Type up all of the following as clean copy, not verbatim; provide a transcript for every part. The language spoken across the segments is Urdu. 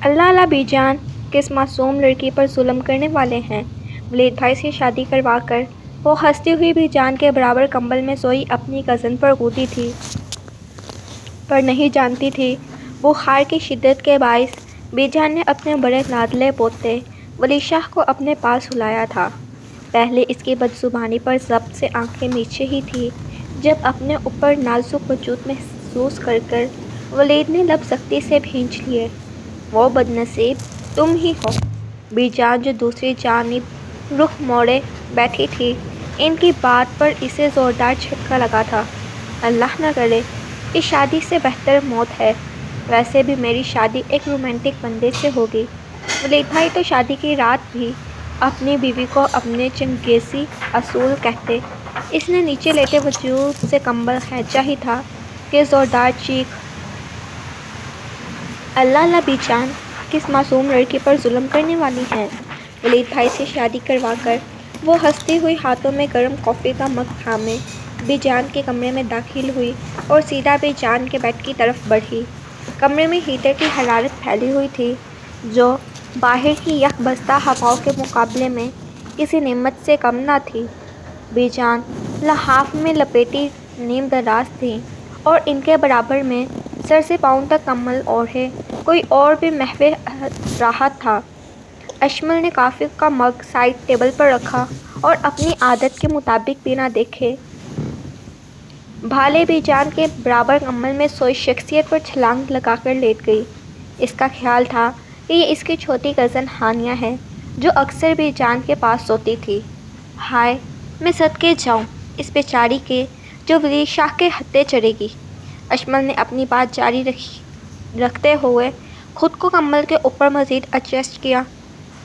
اللہ اللہ بی جان، کس معصوم لڑکی پر ظلم کرنے والے ہیں۔ ولید بھائی سے شادی کروا کر وہ ہنستی ہوئی بی جان کے برابر کمبل میں سوئی اپنی کزن پر کودی تھی، پر نہیں جانتی تھی بخار کی شدت کے باعث بی جان نے اپنے بڑے لاڈلے پوتے ولی شاہ کو اپنے پاس سلایا تھا۔ پہلے اس کی بدزبانی پر ضبط سے آنکھیں میچے ہی تھی، جب اپنے اوپر نازک وجود محسوس کر کر ولید نے لب سختی سے بھینچ لیے۔ وہ بدنصیب تم ہی ہو۔ بی جان جو دوسری جانب رخ موڑے بیٹھی تھی، ان کی بات پر اسے زوردار جھٹکا لگا تھا۔ اللہ نہ کرے، اس شادی سے بہتر موت ہے۔ ویسے بھی میری شادی ایک رومانٹک بندے سے ہوگی۔ ولید بھائی تو شادی کی رات بھی اپنی بیوی کو اپنے چنگیزی اصول کہتے۔ اس نے نیچے لیٹے وجود سے کمبل کھینچا ہی تھا کہ زوردار چیخ۔ اللہ اللہ بی جان، کس معصوم لڑکی پر ظلم کرنے والی ہیں۔ ولید بھائی سے شادی کروا کر وہ ہنستی ہوئی ہاتھوں میں گرم کافی کا مگ تھامے بی جان کے کمرے میں داخل ہوئی اور سیدھا بی جان کے بیڈ کی طرف بڑھی۔ کمرے میں ہیٹر کی حرارت پھیلی ہوئی تھی، جو باہر کی یک بستہ ہواؤں کے مقابلے میں کسی نعمت سے کم نہ تھی۔ بی جان لحاف میں لپیٹی نیم دراز تھیں اور ان کے برابر میں سر سے پاؤں تک کمبل اوڑھے کوئی اور بھی محو راحت تھا۔ اشمل نے کافی کا مگ سائیڈ ٹیبل پر رکھا اور اپنی عادت کے مطابق بنا دیکھے بھالے بی جان کے برابر کمبل میں سوئی شخصیت پر چھلانگ لگا کر لیٹ گئی۔ اس کا خیال تھا کہ یہ اس کی چھوٹی کزن ہانیہ ہے، جو اکثر بی جان کے پاس سوتی تھی۔ ہائے، میں صدقے جاؤں اس بیچاری کے جو ولید شاہ کے ہتھے چڑھے گی۔ اشمل نے اپنی بات جاری رکھتے ہوئے خود کو کمبل کے اوپر مزید ایڈجسٹ کیا۔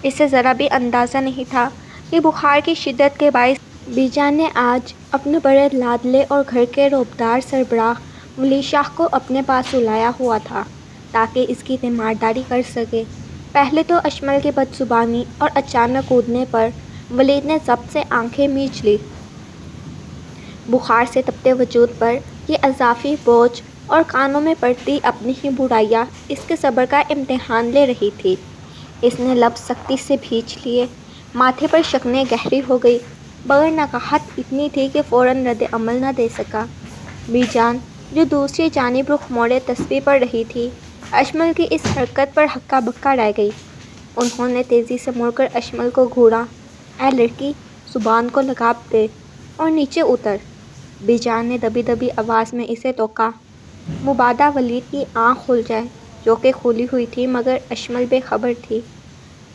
اسے ذرا بھی اندازہ نہیں تھا کہ بخار کی شدت کے باعث بی جان نے آج اپنے بڑے لاڈلے اور گھر کے رعبدار سربراہ ولی شاہ کو اپنے پاس سلایا ہوا تھا تاکہ اس کی تیمارداری کر سکے۔ پہلے تو اشمل کی بدزبانی اور اچانک کودنے پر ولید نے ضبط سے آنکھیں میچ لیں۔ بخار سے تپتے وجود پر یہ اضافی بوجھ اور کانوں میں پڑتی اپنی ہی برائیاں اس کے صبر کا امتحان لے رہی تھی۔ اس نے لب سختی سے بھینچ لیے، ماتھے پر شکنیں گہری ہو گئی، مگر نکاہت اتنی تھی کہ فوراً رد عمل نہ دے سکا۔ بی جان جو دوسری جانب رخ موڑے تسبیح پڑھ رہی تھی، اشمل کی اس حرکت پر ہکا بکا رہ گئی۔ انہوں نے تیزی سے مڑ کر اشمل کو گھورا۔ اے لڑکی، زبان کو لگام دے اور نیچے اتر۔ بی جان نے دبی دبی آواز میں اسے ٹوکا، مبادا ولید کی آنکھ کھل جائے، جو کہ کھلی ہوئی تھی مگر اشمل بے خبر تھی۔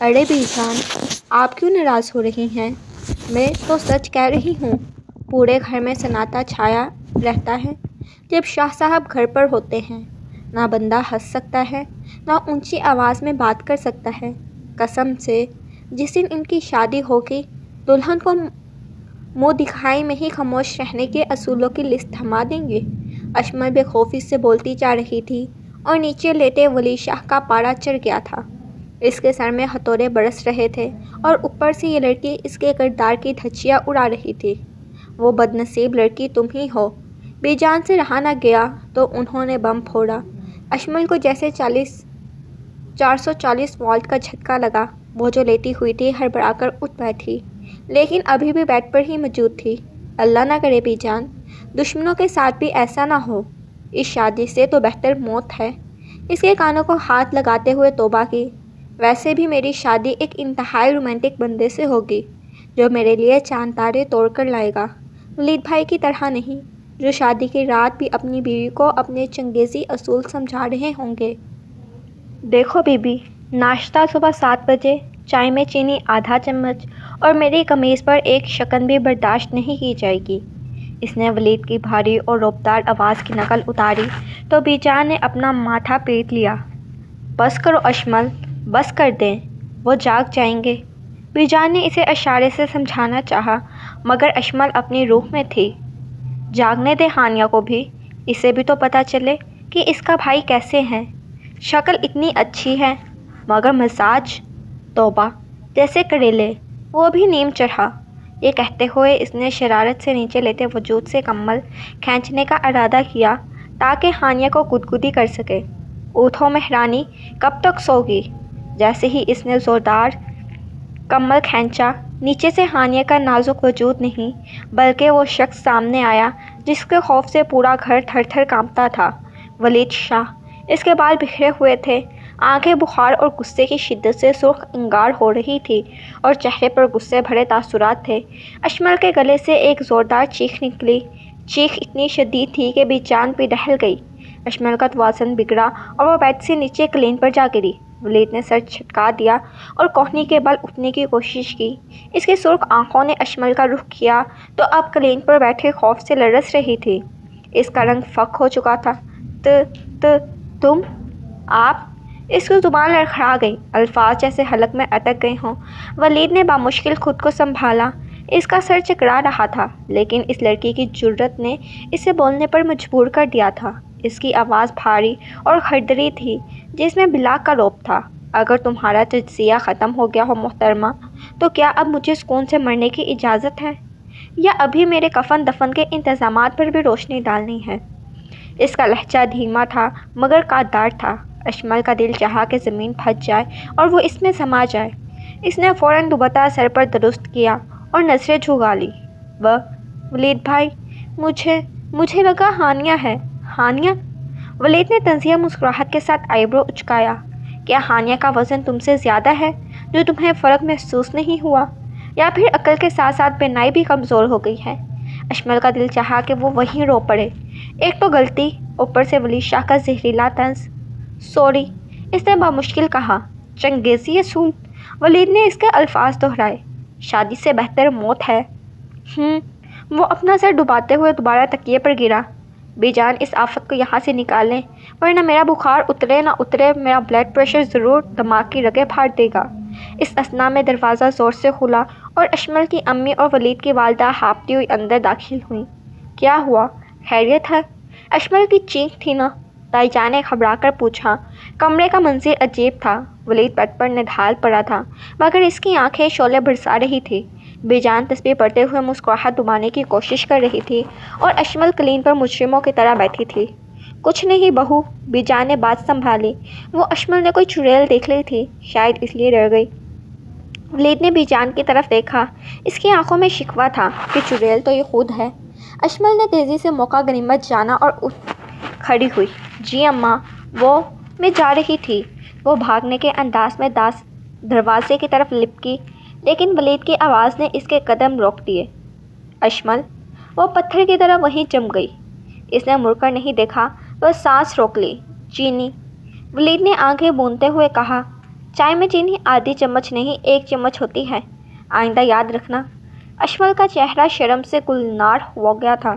ارے بی جان، آپ کیوں ناراض ہو رہی ہیں؟ میں تو سچ کہہ رہی ہوں۔ پورے گھر میں سناٹا چھایا رہتا ہے جب شاہ صاحب گھر پر ہوتے ہیں۔ نہ بندہ ہنس سکتا ہے، نہ اونچی آواز میں بات کر سکتا ہے۔ قسم سے، جس دن ان کی شادی ہوگی، دلہن کو منہ دکھائی میں ہی خاموش رہنے کے اصولوں کی لسٹ تھما دیں گے۔ اشمل بے خوفی سے بولتی جا رہی تھی اور نیچے لیٹے ولی شاہ کا پارا چڑھ گیا تھا۔ اس کے سر میں ہتھوڑے برس رہے تھے اور اوپر سے یہ لڑکی اس کے کردار کی دھجیاں اڑا رہی تھی۔ وہ بدنصیب لڑکی تم ہی ہو۔ بی جان سے رہا نہ گیا تو انہوں نے بم پھوڑا۔ اشمل کو جیسے 440 واٹ کا جھٹکا لگا۔ وہ جو لیٹی ہوئی تھی ہڑبڑا کر اٹھ بیٹھی، لیکن ابھی بھی بیڈ پر ہی موجود تھی۔ اللہ نہ کرے بی جان، دشمنوں کے ساتھ بھی ایسا نہ ہو۔ اس شادی سے تو بہتر موت ہے۔ اس کے کانوں کو ہاتھ لگاتے ہوئے توبہ کی۔ ویسے بھی میری شادی ایک انتہائی رومانٹک بندے سے ہوگی، جو میرے لیے چاند تارے توڑ کر لائے گا، ولید بھائی کی طرح نہیں، جو شادی کی رات بھی اپنی بیوی کو اپنے چنگیزی اصول سمجھا رہے ہوں گے۔ دیکھو بی بی، ناشتہ صبح 7 بجے، چائے میں چینی آدھا چمچ اور میری قمیض پر ایک شکن بھی برداشت نہیں کی جائے گی۔ اس نے ولید کی بھاری اور رعبدار آواز کی نقل اتاری تو بی جان نے اپنا ماتھا پیٹ لیا۔ بس کرو اشمل، بس کر دیں، وہ جاگ جائیں گے۔ بی جان نے اسے اشارے سے سمجھانا چاہا مگر اشمل اپنی روح میں تھی۔ جاگنے دے ہانیہ کو بھی، اسے بھی تو پتہ چلے کہ اس کا بھائی کیسے ہے۔ شکل اتنی اچھی ہے مگر مزاج، توبہ، جیسے کریلے، وہ بھی نیم چڑھا۔ یہ کہتے ہوئے اس نے شرارت سے نیچے لیٹے وجود سے کمبل کھینچنے کا ارادہ کیا تاکہ ہانیہ کو گدگدی کر سکے۔ اٹھو مہرانی، کب تک سوگی؟ جیسے ہی اس نے زوردار کمل کھینچا، نیچے سے ہانیہ کا نازک وجود نہیں بلکہ وہ شخص سامنے آیا جس کے خوف سے پورا گھر تھر تھر کانپتا تھا۔ ولید شاہ۔ اس کے بال بکھرے ہوئے تھے، آنکھیں بخار اور غصے کی شدت سے سرخ انگار ہو رہی تھی اور چہرے پر غصے بھرے تاثرات تھے۔ اشمل کے گلے سے ایک زوردار چیخ نکلی، چیخ اتنی شدید تھی کہ بے جان بھی دہل گئی۔ اشمل کا توازن بگڑا اور وہ بیڈ سے نیچے قلین پر جا گری۔ ولید نے سر جھٹکا دیا اور کوہنی کے بل اٹھنے کی کوشش کی۔ اس کی سرخ آنکھوں نے اشمل کا رخ کیا تو اب قلین پر بیٹھے خوف سے لرز رہی تھی۔ اس کا رنگ فک ہو چکا تھا۔ تم؟ آپ؟ اس کی زبان لڑکھڑا گئی، الفاظ جیسے حلق میں اٹک گئے ہوں۔ ولید نے بامشکل خود کو سنبھالا۔ اس کا سر چکرا رہا تھا لیکن اس لڑکی کی جرأت نے اسے بولنے پر مجبور کر دیا تھا۔ اس کی آواز بھاری اور کھردری تھی جس میں بلا کا رعب تھا۔ اگر تمہارا تجزیہ ختم ہو گیا ہو محترمہ، تو کیا اب مجھے سکون سے مرنے کی اجازت ہے یا ابھی میرے کفن دفن کے انتظامات پر بھی روشنی ڈالنی ہے؟ اس کا لہجہ دھیما تھا مگر قاطدار تھا۔ اشمل کا دل چاہا کہ زمین پھٹ جائے اور وہ اس میں سما جائے۔ اس نے فوراً دوپٹہ سر پر درست کیا اور نظریں جھگا لی۔ ولید بھائی، مجھے لگا ہانیہ ہے۔ ہانیہ؟ ولید نے تنزیہ مسکراہٹ کے ساتھ آئیبرو اچکایا۔ کیا ہانیہ کا وزن تم سے زیادہ ہے جو تمہیں فرق محسوس نہیں ہوا، یا پھر عقل کے ساتھ ساتھ بینائی بھی کمزور ہو گئی ہے؟ اشمل کا دل چاہا کہ وہ وہیں رو پڑے۔ ایک تو غلطی، اوپر سے ولید شاہ کا زہریلا طنز۔ سوری، اس نے بامشکل کہا۔ چنگیزی اصول؟ ولید نے اس کے الفاظ دہرائے۔ شادی سے بہتر موت ہے۔ وہ اپنا سر ڈباتے ہوئے دوبارہ تکیے پر گرا۔ بی جان، اس آفت کو یہاں سے نکالیں ورنہ میرا بخار اترے نہ اترے میرا بلڈ پریشر ضرور دماغ کی رگیں پھاڑ دے گا۔ اس اثنا میں دروازہ زور سے کھلا اور اشمل کی امی اور ولید کی والدہ ہانپتی ہوئی اندر داخل ہوئیں۔ کیا ہوا؟ خیریت ہے؟ اشمل کی چیخ تھی نا؟ دائی جان نے گھبرا کر پوچھا۔ کمرے کا منظر عجیب تھا۔ ولید بیڈ پر نڈھال پڑا تھا مگر اس کی آنکھیں شعلے برسا رہی تھی۔ بی جان تسبیح پڑھتے ہوئے مسکراہٹ دبانے کی کوشش کر رہی تھی اور اشمل قلین پر مجرموں کی طرح بیٹھی تھی۔ کچھ نہیں بہو، بی جان نے بات سنبھالی۔ وہ اشمل نے کوئی چڑیل دیکھ لی تھی، شاید اس لیے ڈر گئی۔ ولید نے بی جان کی طرف دیکھا۔ اس کی آنکھوں میں شکوہ تھا کہ چڑیل تو یہ خود ہے۔ اشمل نے تیزی سے موقع غنیمت جانا اور اٹھ کھڑی ہوئی۔ جی اماں، میں جا رہی تھی۔ وہ بھاگنے کے انداز میں دروازے کی طرف لپکی لیکن ولید کی آواز نے اس کے قدم روک دیے۔ اشمل؟ وہ پتھر کی طرح وہیں جم گئی۔ اس نے مڑ کر نہیں دیکھا، بس سانس روک لی۔ چینی؟ ولید نے آنکھیں بونتے ہوئے کہا۔ چائے میں چینی آدھی چمچ نہیں 1 چمچ ہوتی ہے، آئندہ یاد رکھنا۔ اشمل کا چہرہ شرم سے گلنار ہو گیا تھا۔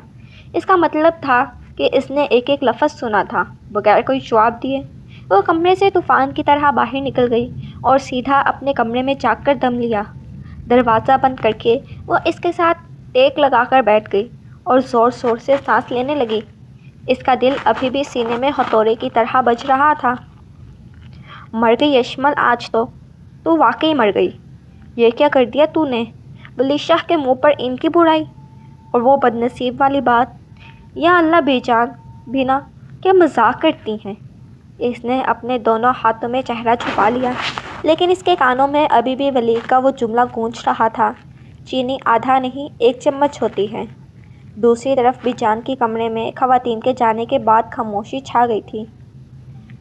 اس کا مطلب تھا کہ اس نے ایک ایک لفظ سنا تھا بغیر کوئی جواب دیے۔ وہ کمرے سے طوفان کی طرح باہر نکل گئی اور سیدھا اپنے کمرے میں جا کر دم لیا۔ دروازہ بند کر کے وہ اس کے ساتھ ٹیک لگا کر بیٹھ گئی اور زور زور سے سانس لینے لگی۔ اس کا دل ابھی بھی سینے میں ہتھوڑے کی طرح بج رہا تھا۔ مر گئی اشمل آج تو واقعی مر گئی۔ یہ کیا کر دیا تو نے؟ ولید شاہ کے منہ پر ان کی برائی اور وہ بدنصیب والی بات۔ یا اللہ بی جان، بینا کیا مذاق کرتی ہیں؟ اس نے اپنے دونوں ہاتھوں میں چہرہ چھپا لیا لیکن اس کے کانوں میں ابھی بھی ولید کا وہ جملہ گونج رہا تھا، چینی آدھا نہیں 1 چمچ ہوتی ہے۔ دوسری طرف بی جان کی کمرے میں خواتین کے جانے کے بعد خاموشی چھا گئی تھی۔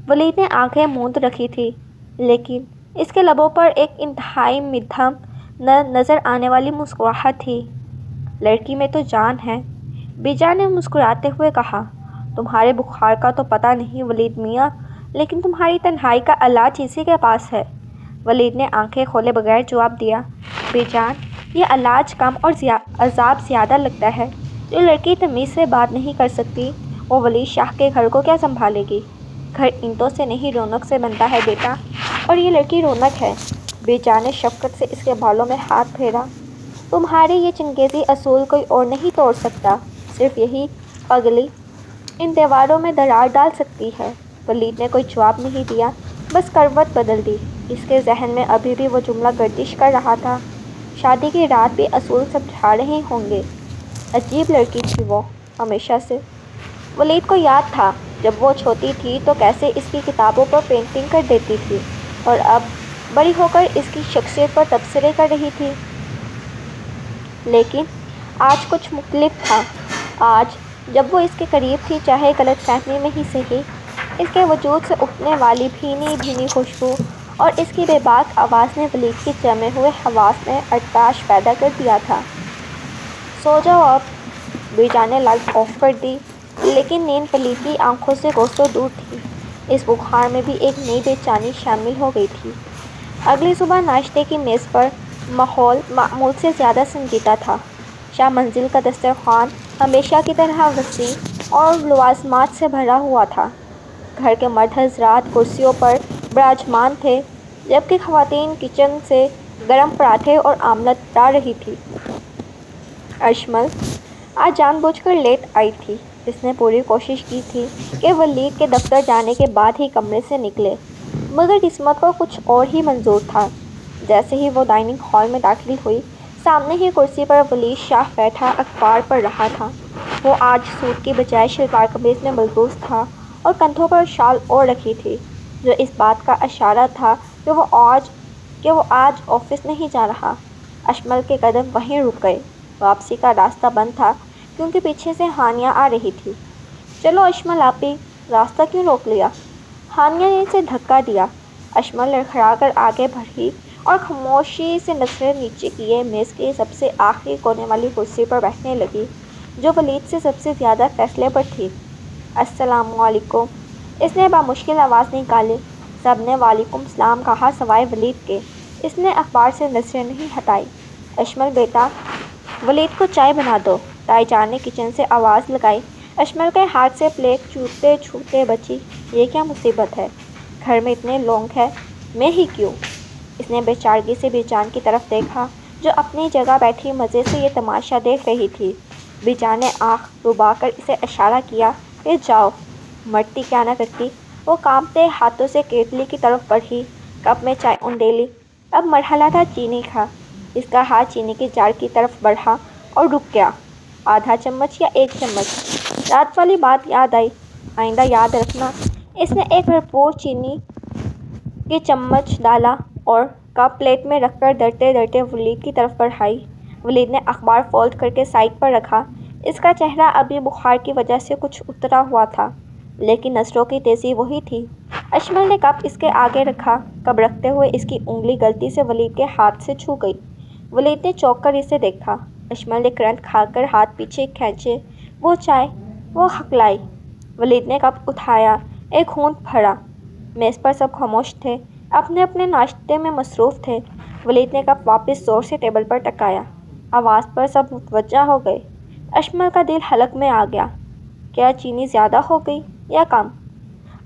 ولید نے آنکھیں موند رکھی تھی لیکن اس کے لبوں پر ایک انتہائی مدھم نظر آنے والی مسکراہٹ تھی۔ لڑکی میں تو جان ہے، بی جان نے مسکراتے ہوئے کہا۔ تمہارے بخار کا تو پتہ نہیں ولید میاں، لیکن تمہاری تنہائی کا علاج اسی کے پاس ہے۔ ولید نے آنکھیں کھولے بغیر جواب دیا۔ بی جان، یہ علاج کم اور عذاب زیادہ لگتا ہے۔ جو لڑکی تمیز سے بات نہیں کر سکتی وہ ولید شاہ کے گھر کو کیا سنبھالے گی؟ گھر اینٹوں سے نہیں رونق سے بنتا ہے بیٹا، اور یہ لڑکی رونق ہے۔ بی جان نے شفقت سے اس کے بالوں میں ہاتھ پھیرا۔ تمہارے یہ چنگیزی اصول کوئی اور نہیں توڑ سکتا، صرف یہی پگلی ان دیواروں میں درار ڈال سکتی ہے۔ ولید نے کوئی جواب نہیں دیا، بس کروٹ بدل دی۔ اس کے ذہن میں ابھی بھی وہ جملہ گردش کر رہا تھا۔ شادی کی رات بھی اصول سمجھا رہے ہوں گے۔ عجیب لڑکی تھی وہ، ہمیشہ سے۔ ولید کو یاد تھا جب وہ چھوٹی تھی تو کیسے اس کی کتابوں پر پینٹنگ کر دیتی تھی اور اب بڑی ہو کر اس کی شخصیت پر تبصرے کر رہی تھی۔ لیکن آج کچھ مختلف تھا۔ آج جب وہ اس کے قریب تھی، چاہے غلط فہمی میں ہی صحیح، اس کے وجود سے اٹھنے والی بھینی بھینی خوشبو اور اس کی بے باک آواز نے ولید کے جمے ہوئے حواس میں ارتعاش پیدا کر دیا تھا۔ سو جاؤ اب، بی جان نے لائٹ آف کر دی، لیکن نیند ولید کی آنکھوں سے کوسوں دور تھی۔ اس بخار میں بھی ایک نئی بے چینی شامل ہو گئی تھی۔ اگلی صبح ناشتے کی میز پر ماحول معمول سے زیادہ سنجیدہ تھا۔ شاہ منزل کا دسترخوان ہمیشہ کی طرح وسیع اور لوازمات سے بھرا ہوا تھا۔ گھر کے مرد حضرات کرسیوں پر براجمان تھے، جبکہ خواتین کچن سے گرم پراٹھے اور آملیٹ لا رہی تھیں۔ اشمل آج جان بوجھ کر لیٹ آئی تھی۔ اس نے پوری کوشش کی تھی کہ ولید کے دفتر جانے کے بعد ہی کمرے سے نکلے، مگر قسمت کو کچھ اور ہی منظور تھا۔ جیسے ہی وہ ڈائننگ ہال میں داخل ہوئی، سامنے ہی کرسی پر ولید شاہ بیٹھا اخبار پڑھ رہا تھا۔ وہ آج سوٹ کی بجائے شلوار قمیض میں ملبوس تھا اور کندھوں پر شال اوڑھ رکھی تھی، جو اس بات کا اشارہ تھا کہ وہ آج آفس نہیں جا رہا۔ اشمل کے قدم وہیں رک گئے۔ واپسی کا راستہ بند تھا کیونکہ پیچھے سے ہانیہ آ رہی تھی۔ چلو اشمل آپی، راستہ کیوں روک لیا؟ ہانیہ نے اسے دھکا دیا۔ اشمل لڑکھڑا کر آگے بڑھی اور خاموشی سے نظریں نیچے کیے میز کی سب سے آخری کونے والی کرسی پر بیٹھنے لگی، جو ولید سے سب سے زیادہ فاصلے پر تھی۔ السلام علیکم، اس نے بامشکل آواز نکالی۔ سب نے وعلیکم السلام کہا سوائے ولید کے۔ اس نے اخبار سے نظریں نہیں ہٹائیں۔ اشمل بیٹا، ولید کو چائے بنا دو، تائی جان نے کچن سے آواز لگائی۔ اشمل کے ہاتھ سے پلیٹ چھوٹتے چھوٹتے بچی۔ یہ کیا مصیبت ہے؟ گھر میں اتنے لوگ ہیں، میں ہی کیوں؟ اس نے بے چارگی سے بی جان کی طرف دیکھا، جو اپنی جگہ بیٹھی مزے سے یہ تماشا دیکھ رہی تھی۔ بی جان نے آنکھ ڈبا کر اسے اشارہ کیا کہ جاؤ، مرتی کیا نہ کرتی۔ وہ کانپتے ہاتھوں سے کیٹلی کی طرف بڑھی، کپ میں چائے اندیلی۔ اب مرحلہ تھا چینی کا۔ اس کا ہاتھ چینی کے جار کی طرف بڑھا اور رک گیا۔ آدھا چمچ یا 1 چمچ؟ رات والی بات یاد آئی، آئندہ یاد رکھنا۔ اس نے ایک بھرپور چینی کی چمچ ڈالا اور کپ پلیٹ میں رکھ کر ڈرتے ڈرتے ولید کی طرف بڑھائی۔ ولید نے اخبار فولڈ کرکے سائیڈ پر رکھا۔ اس کا چہرہ ابھی بخار کی وجہ سے کچھ اترا ہوا تھا، لیکن نظروں کی تیزی وہی تھی۔ اشمل نے کپ اس کے آگے رکھا۔ کپ رکھتے ہوئے اس کی انگلی غلطی سے ولید کے ہاتھ سے چھو گئی۔ ولید نے چونک کر اسے دیکھا۔ اشمل نے کرنٹ کھا کر ہاتھ پیچھے کھینچے۔ وہ چائے، وہ ہکلائی۔ ولید نے کپ اٹھایا، ایک گھونٹ بھرا۔ میز پر سب خاموش تھے، اپنے اپنے ناشتے میں مصروف تھے۔ ولید نے کپ واپس زور سے ٹیبل پر ٹکایا۔ آواز پر سب متوجہ ہو گئے۔ اشمل کا دل حلق میں آ گیا۔ کیا چینی زیادہ ہو گئی یا کم؟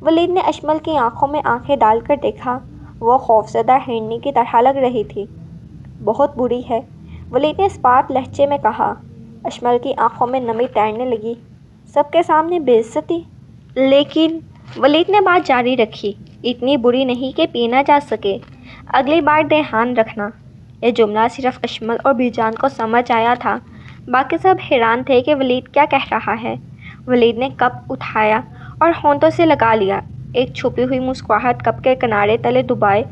ولید نے اشمل کی آنکھوں میں آنکھیں ڈال کر دیکھا۔ وہ خوفزدہ ہرنی کی طرح لگ رہی تھی۔ بہت بری ہے، ولید نے اسپاٹ لہجے میں کہا۔ اشمل کی آنکھوں میں نمی تیرنے لگی۔ سب کے سامنے بے عزتی؟ لیکن ولید نے بات جاری رکھی، اتنی بری نہیں کہ پی نہ جا سکے۔ اگلی بار دھیان رکھنا۔ یہ جملہ صرف اشمل اور بی جان کو سمجھ آیا تھا، باقی سب حیران تھے کہ ولید کیا کہہ رہا ہے۔ ولید نے کپ اٹھایا اور ہونٹوں سے لگا لیا۔ ایک چھپی ہوئی مسکراہٹ کپ کے کنارے تلے دبائے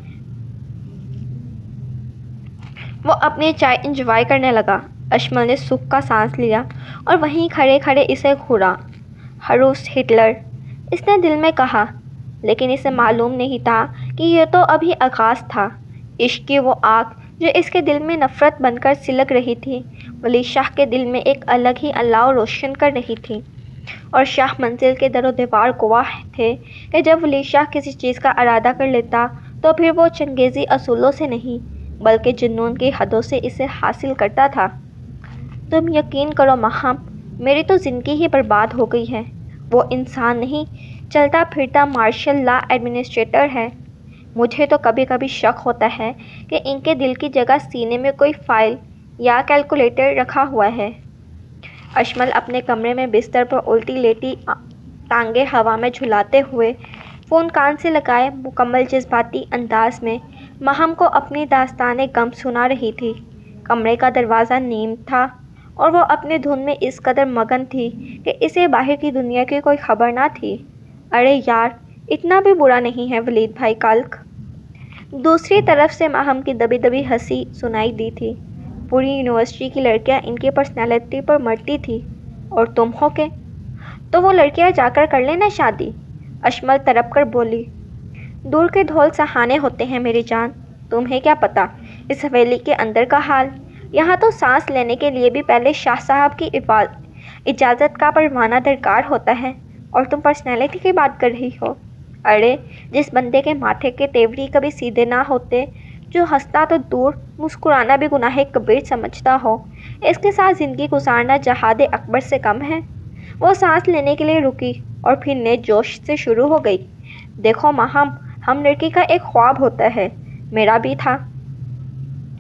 وہ اپنی چائے انجوائے کرنے لگا۔ اشمل نے سکھ کا سانس لیا اور وہیں کھڑے کھڑے اسے گھورا۔ ہروس ہٹلر، اس نے دل میں کہا، لیکن اسے معلوم نہیں تھا کہ یہ تو ابھی آغاز تھا۔ عشق کی وہ آگ جو اس کے دل میں نفرت بن کر سلگ رہی تھی، ولید شاہ کے دل میں ایک الگ ہی الاؤ روشن کر رہی تھی۔ اور شاہ منزل کے در و دیوار گواہ تھے کہ جب ولید شاہ کسی چیز کا ارادہ کر لیتا تو پھر وہ چنگیزی اصولوں سے نہیں بلکہ جنون کی حدوں سے اسے حاصل کرتا تھا۔ تم یقین کرو ماہم، میری تو زندگی ہی برباد ہو گئی ہے۔ وہ انسان نہیں، چلتا پھرتا مارشل لا ایڈمنسٹریٹر ہے۔ مجھے تو کبھی کبھی شک ہوتا ہے کہ ان کے دل کی جگہ سینے میں کوئی فائل یا کیلکولیٹر رکھا ہوا ہے۔ اشمل اپنے کمرے میں بستر پر الٹی لیٹی ٹانگیں ہوا میں جھلاتے ہوئے فون کان سے لگائے مکمل جذباتی انداز میں ماہم کو اپنی داستانِ غم سنا رہی تھی۔ کمرے کا دروازہ نیم تھا اور وہ اپنے دھن میں اس قدر مگن تھی کہ اسے باہر کی دنیا کی کوئی خبر نہ تھی۔ ارے یار، اتنا بھی برا نہیں ہے ولید بھائی کالک۔ دوسری طرف سے ماہم کی دبی دبی ہنسی سنائی دی تھی۔ پوری یونیورسٹی کی لڑکیاں ان کی پرسنالٹی پر مرتی تھی اور تم ہو کے؟ تو وہ لڑکیاں جا کر لینا شادی، اشمل تڑپ کر بولی۔ دور کے ڈھول سہانے ہوتے ہیں میری جان، تمہیں کیا پتا اس حویلی کے اندر کا حال؟ یہاں تو سانس لینے کے لیے بھی پہلے شاہ صاحب کی اجازت کا پروانہ درکار ہوتا ہے، اور تم پرسنالٹی کی بات کر رہی ہو؟ ارے جس بندے کے ماتھے کے تیوری کبھی سیدھے نہ ہوتے، جو ہنستا تو دور مسکرانا بھی گناہ کبیر سمجھتا ہو، اس کے ساتھ زندگی گزارنا جہاد اکبر سے کم ہے؟ وہ سانس لینے کے لیے رکی اور پھر نئے جوش سے شروع ہو گئی۔ دیکھو ماہم، ہم لڑکی کا ایک خواب ہوتا ہے، میرا بھی تھا۔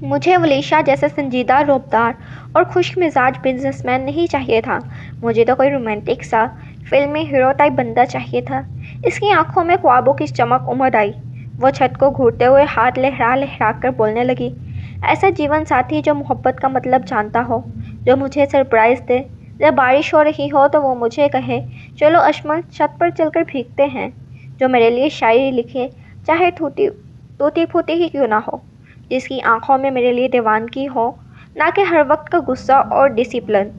مجھے ولیشا جیسا سنجیدہ روبدار اور خشک مزاج بزنس مین نہیں چاہیے تھا، مجھے تو کوئی رومانٹک سا فلمی ہیرو ٹائپ بندہ چاہیے تھا۔ اس کی آنکھوں میں خوابوں کی چمک امڑ آئی۔ وہ چھت کو گھورتے ہوئے ہاتھ لہرا لہرا کر بولنے لگی، ایسا جیون ساتھی جو محبت کا مطلب جانتا ہو، جو مجھے سرپرائز دے، جب بارش ہو رہی ہو تو وہ مجھے کہے چلو اشمل چھت پر چل کر بھیگتے ہیں، جو میرے لیے شاعری لکھے، چاہے ٹوٹی پھوٹی ہی کیوں نہ ہو، جس کی آنکھوں میں میرے لیے دیوانگی ہو، نہ کہ ہر وقت کا غصہ اور ڈسپلن۔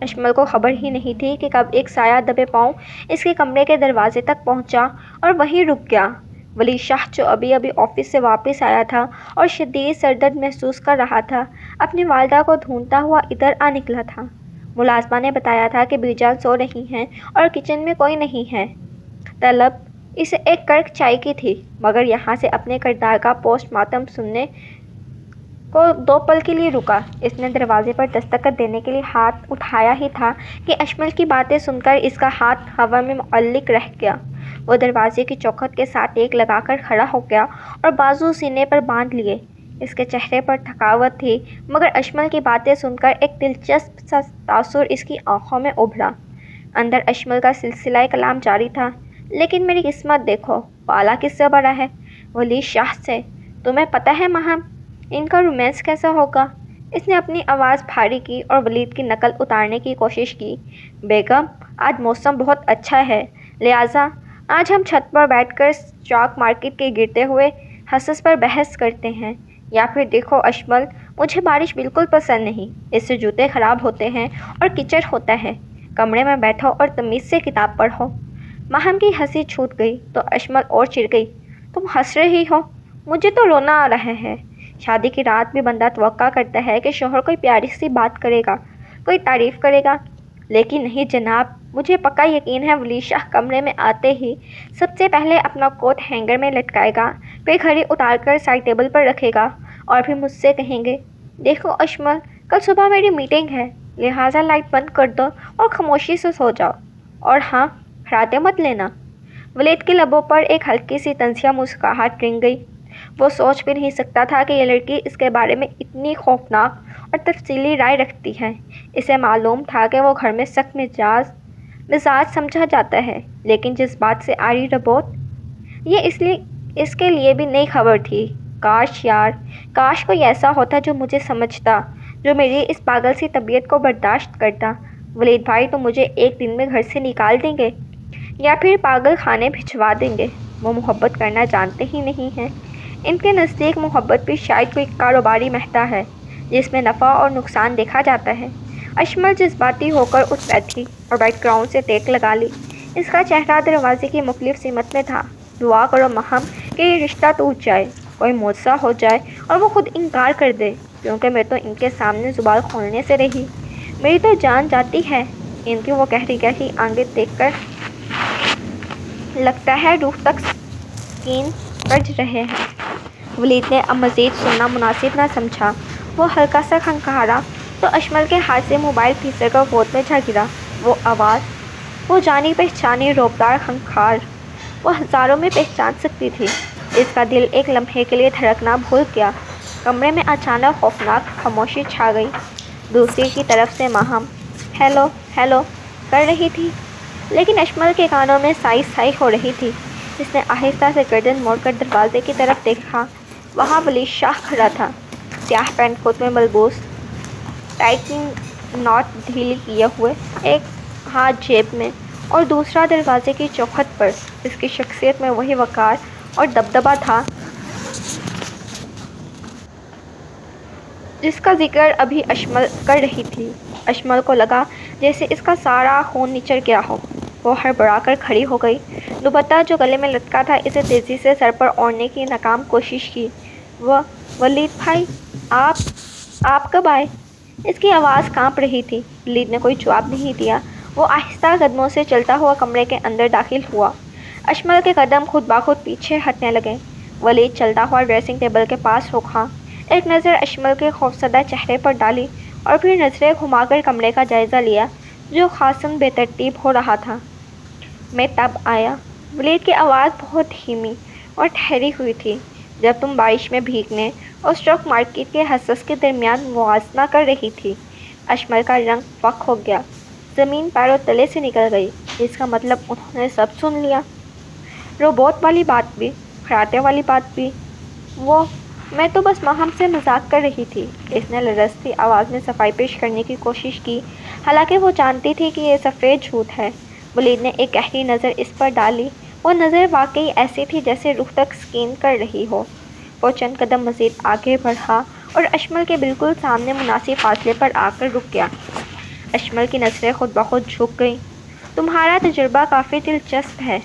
اشمل کو خبر ہی نہیں تھی کہ کب ایک سایہ دبے پاؤں اس کے کمرے کے دروازے تک پہنچا اور وہیں رک گیا۔ ولی شاہ جو ابھی ابھی آفس سے واپس آیا تھا اور شدید سردرد محسوس کر رہا تھا، اپنی والدہ کو ڈھونڈتا ہوا ادھر آ نکلا تھا۔ ملازمہ نے بتایا تھا کہ بی جان سو رہی ہیں اور کچن میں کوئی نہیں ہے۔ طلب اسے ایک کرک چائے کی تھی، مگر یہاں سے اپنے کردار کا پوسٹ مارٹم سننے کو 2 پل کے لیے رکا۔ اس نے دروازے پر دستخط دینے کے لیے ہاتھ اٹھایا ہی تھا کہ اشمل کی باتیں سن کر اس کا ہاتھ ہوا میں معلق رہ گیا۔ وہ دروازے کی چوکھٹ کے ساتھ ٹیک لگا کر کھڑا ہو گیا اور بازو سینے پر باندھ لیے۔ اس کے چہرے پر تھکاوٹ تھی، مگر اشمل کی باتیں سن کر ایک دلچسپ سا تاثر اس کی آنکھوں میں ابھرا۔ اندر اشمل کا سلسلہ کلام جاری تھا، لیکن میری قسمت دیکھو، پالا کس سے بڑا ہے؟ ولی شاہ سے۔ تمہیں پتہ ہے ماہم، ان کا رومانس کیسا ہوگا؟ اس نے اپنی آواز بھاری کی اور ولید کی نقل اتارنے کی کوشش کی۔ بیگم، آج موسم بہت اچھا ہے، لہٰذا آج ہم چھت پر بیٹھ کر اسٹاک مارکیٹ کے گرتے ہوئے حصص پر بحث کرتے ہیں۔ یا پھر دیکھو اشمل، مجھے بارش بالکل پسند نہیں، اس سے جوتے خراب ہوتے ہیں اور کیچڑ ہوتا ہے۔ کمرے میں بیٹھو اور تمیز سے کتاب پڑھو۔ ماہم کی ہنسی چھوٹ گئی تو اشمل اور چڑ گئی۔ تم ہنس رہی ہو؟ مجھے تو رونا آ رہا ہے۔ شادی کی رات بھی بندہ توقع کرتا ہے کہ شوہر کوئی پیاری سی بات کرے گا، کوئی تعریف کرے گا، لیکن نہیں جناب، مجھے پکا یقین ہے ولی شاہ کمرے میں آتے ہی سب سے پہلے اپنا کوٹ ہینگر میں لٹکائے گا، پھر گھڑی اتار کر سائڈ ٹیبل پر رکھے گا اور پھر مجھ سے کہیں گے، دیکھو اشمل، کل صبح میری میٹنگ ہے، لہٰذا لائٹ بند کر دو اور خاموشی سے سو جاؤ، اور ہاں، خراٹے مت لینا۔ ولید کے لبوں پر ایک ہلکی سی طنزیہ مسکراہٹ رنگ گئی۔ وہ سوچ بھی نہیں سکتا تھا کہ یہ لڑکی اس کے بارے میں اتنی خوفناک اور تفصیلی رائے رکھتی ہے۔ اسے معلوم تھا کہ وہ گھر میں سخت مزاج سمجھا جاتا ہے، لیکن جس بات سے آری ربوت، یہ اس کے لیے بھی نئی خبر تھی۔ کاش یار، کاش کوئی ایسا ہوتا جو مجھے سمجھتا، جو میری اس پاگل سی طبیعت کو برداشت کرتا۔ ولید بھائی تو مجھے ایک دن میں گھر سے نکال دیں گے یا پھر پاگل خانے بھجوا دیں گے۔ وہ محبت کرنا جانتے ہی نہیں ہیں۔ ان کے نزدیک محبت بھی شاید کوئی کاروباری مہتا ہے، جس میں نفع اور نقصان دیکھا جاتا ہے۔ اشمل جذباتی ہو کر اٹھ بیٹھی اور بیک گراؤنڈ سے ٹیک لگا لی۔ اس کا چہرہ دروازے کی مختلف سمت میں تھا۔ دعا کرو ماہم کہ یہ رشتہ ٹوٹ جائے، کوئی معجزہ ہو جائے اور وہ خود انکار کر دے، کیونکہ میں تو ان کے سامنے زبان کھولنے سے رہی۔ میری تو جان جاتی ہے ان کی وہ گہری گہری آنکھیں دیکھ کر، لگتا ہے روح تک سکین گرج رہے ہیں۔ ولید نے اب مزید سننا مناسب نہ سمجھا۔ وہ ہلکا سا کھنکھارا تو اشمل کے ہاتھ سے موبائل پھسل کر گود میں جا گرا۔ وہ آواز، وہ جانی پہچانی روبدار کھنکھار، وہ ہزاروں میں پہچان سکتی تھی۔ اس کا دل ایک لمحے کے لیے دھڑکنا بھول گیا۔ کمرے میں اچانک خوفناک خاموشی چھا گئی۔ دوسری کی طرف سے ماہم ہیلو ہیلو کر رہی تھی، لیکن اشمل کے کانوں میں سائی سائی ہو رہی تھی۔ اس نے آہستہ سے گردن موڑ کر دروازے کی طرف دیکھا۔ وہاں ولی شاہ کھڑا تھا، سیاہ پینٹ کوٹ میں ملبوس، ٹائٹنگ نوٹ ڈھیلی کیے ہوئے، ایک ہاتھ جیب میں اور دوسرا دروازے کی چوکھٹ پر۔ اس کی شخصیت میں وہی وقار اور دبدبا تھا جس کا ذکر ابھی اشمل کر رہی تھی۔ اشمل کو لگا جیسے اس کا سارا خون نچڑ گیا ہو۔ وہ ہڑبڑا کر کھڑی ہو گئی، دوپٹہ جو گلے میں لٹکا تھا اسے تیزی سے سر پر اوڑھنے کی ناکام کوشش کی۔ ولید بھائی، آپ کب آئے؟ اس کی آواز کانپ رہی تھی۔ ولید نے کوئی جواب نہیں دیا۔ وہ آہستہ قدموں سے چلتا ہوا کمرے کے اندر داخل ہوا۔ اشمل کے قدم خود بخود پیچھے ہٹنے لگے۔ ولید چلتا ہوا ڈریسنگ ٹیبل کے پاس رکا، ایک نظر اشمل کے خوفزدہ چہرے پر ڈالی اور پھر نظریں گھما کر کمرے کا جائزہ لیا جو خاصاً بے ترتیب ہو رہا تھا۔ میں تب آیا۔ ولید کی آواز بہت دھیمی اور ٹھہری ہوئی تھی، جب تم بارش میں بھیگنے اور اسٹاک مارکیٹ کے حصص کے درمیان موازنہ کر رہی تھی۔ اشمل کا رنگ فاق ہو گیا، زمین پیروں تلے سے نکل گئی۔ اس کا مطلب انہوں نے سب سن لیا؟ روبوٹ والی بات بھی، کراٹے والی بات بھی۔ میں تو بس ماہم سے مذاق کر رہی تھی۔ اس نے لرزتی آواز میں صفائی پیش کرنے کی کوشش کی، حالانکہ وہ جانتی تھی کہ یہ سفید جھوٹ ہے۔ ولید نے ایک گہری نظر اس پر ڈالی۔ وہ نظر واقعی ایسی تھی جیسے روح تک سکین کر رہی ہو۔ وہ چند قدم مزید آگے بڑھا اور اشمل کے بالکل سامنے مناسب فاصلے پر آ کر رک گیا۔ اشمل کی نظریں خود بخود جھک گئیں۔ تمہارا تجربہ کافی دلچسپ ہے،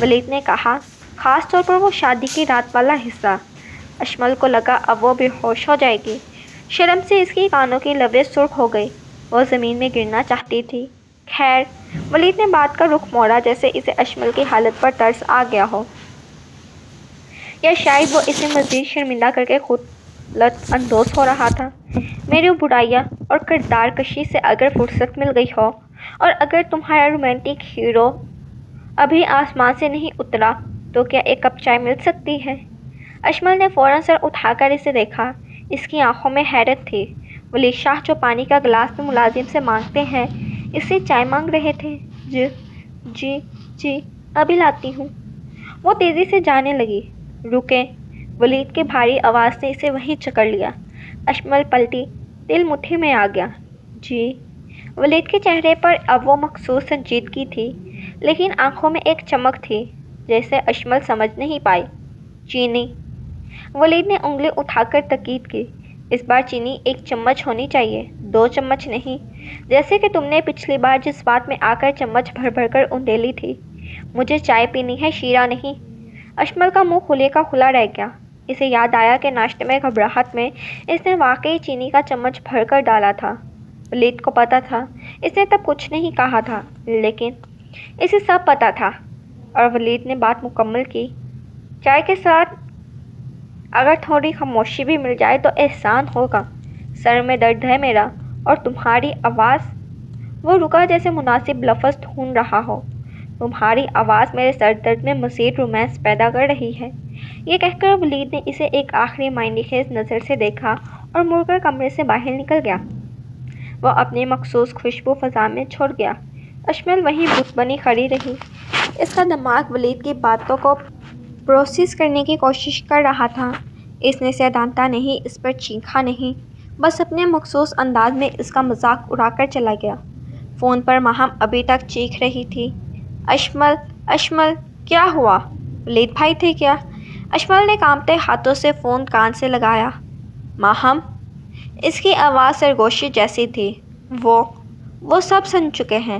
ولید نے کہا، خاص طور پر وہ شادی کی رات والا حصہ۔ اشمل کو لگا اب وہ بے ہوش ہو جائے گی۔ شرم سے اس کی کانوں کی لبیں سرخ ہو گئی۔ وہ زمین میں گرنا چاہتی تھی۔ خیر، ولید نے بات کا رخ موڑا جیسے اسے اشمل کی حالت پر ترس آ گیا ہو، یا شاید وہ اسے مزید شرمندہ کر کے خود لطف اندوز ہو رہا تھا۔ میری برائیاں اور کردار کشی سے اگر فرصت مل گئی ہو، اور اگر تمہارا رومانٹک ہیرو ابھی آسمان سے نہیں اترا، تو کیا ایک کپ چائے مل سکتی ہے؟ اشمل نے فوراً سر اٹھا کر اسے دیکھا۔ اس کی آنکھوں میں حیرت تھی۔ ولید شاہ جو پانی کا گلاس میں ملازم سے مانگتے ہیں، اس سے چائے مانگ رہے تھے؟ جی، ابھی لاتی ہوں۔ وہ تیزی سے جانے لگی۔ رکیں، ولید کی بھاری آواز نے اسے وہیں جکڑ لیا۔ اشمل پلٹی، دل مٹھی میں آ گیا۔ جی۔ ولید کے چہرے پر اب وہ مخصوص سنجیدگی تھی، لیکن آنکھوں میں ایک چمک تھی جیسے اشمل سمجھ نہیں پائی۔ چینی؟ ولید نے انگلی اٹھا کر تاکید کی۔ اس بار چینی 1 چمچ ہونی چاہیے، 2 چمچ نہیں، جیسے کہ تم نے پچھلی بار جس بات میں آ کر چمچ بھر بھر کر اندھیلی تھی۔ مجھے چائے پینی ہے، شیرہ نہیں۔ اشمل کا منہ کھلے کا کھلا رہ گیا۔ اسے یاد آیا کہ ناشتے میں گھبراہٹ میں اس نے واقعی چینی کا چمچ بھر کر ڈالا تھا۔ ولید کو پتہ تھا، اس نے تب کچھ نہیں کہا تھا، لیکن اسے سب پتہ تھا۔ اور ولید نے بات مکمل کی، چائے کے ساتھ اگر تھوڑی خاموشی بھی مل جائے تو احسان ہوگا۔ سر میں درد ہے میرا، اور تمہاری آواز۔ وہ رکا جیسے مناسب لفظ ڈھونڈ رہا ہو۔ تمہاری آواز میرے سر درد میں مزید رومانس پیدا کر رہی ہے۔ یہ کہہ کر ولید نے اسے ایک آخری معنی خیز نظر سے دیکھا اور مڑ کر کمرے سے باہر نکل گیا۔ وہ اپنی مخصوص خوشبو فضا میں چھوڑ گیا۔ اشمل وہیں بت بنی کھڑی رہی۔ اس کا دماغ ولید کی باتوں کو پروسیس کرنے کی کوشش کر رہا تھا۔ اس نے اسے ڈانٹا نہیں، اس پر چیخا نہیں، بس اپنے مخصوص انداز میں اس کا مذاق اڑا کر چلا گیا۔ فون پر ماہم ابھی تک چیخ رہی تھی، اشمل، کیا ہوا؟ ولید بھائی تھے کیا؟ اشمل نے کانپتے ہاتھوں سے فون کان سے لگایا۔ ماہم؟ اس کی آواز سرگوشی جیسی تھی۔ وہ سب سن چکے ہیں۔